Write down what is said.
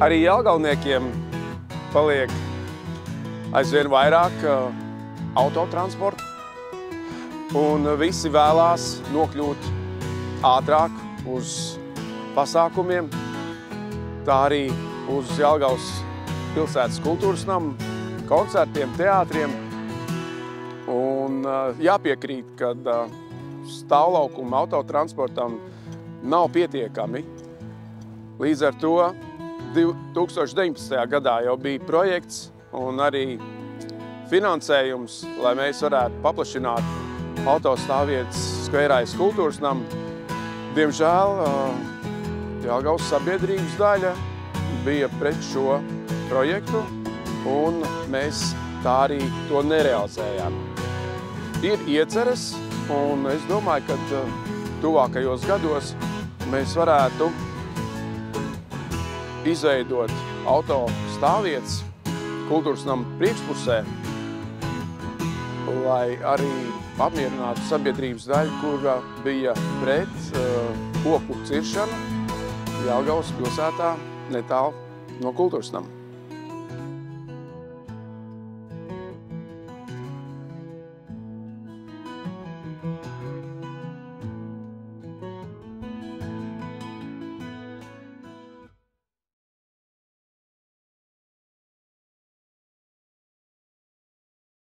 Arī jelgavniekiem paliek aizvien vairāk autotransportu, un visi vēlās nokļūt ātrāk uz pasākumiem, tā arī uz Jelgavas pilsētas kultūras namu, koncertiem, teātriem. Un jāpiekrīt, ka stāvlaukuma autotransportam nav pietiekami. Līdz ar to 2019. gadā jau bija projekts un arī finansējums, lai mēs varētu paplašināt autostāvvietas skverājas kultūras namu. Diemžēl Jelgavas sabiedrības daļa bija pret šo projektu, un mēs tā arī to nerealizējām. Ir ieceres, un es domāju, ka tuvākajos gados mēs varētu izveidot autostāvvietas kultūras nama priekšpusē, lai arī apmierinātu sabiedrības daļu, kura bija pret koku ciršanu Jelgavas pilsētā netālu no kultūras nama.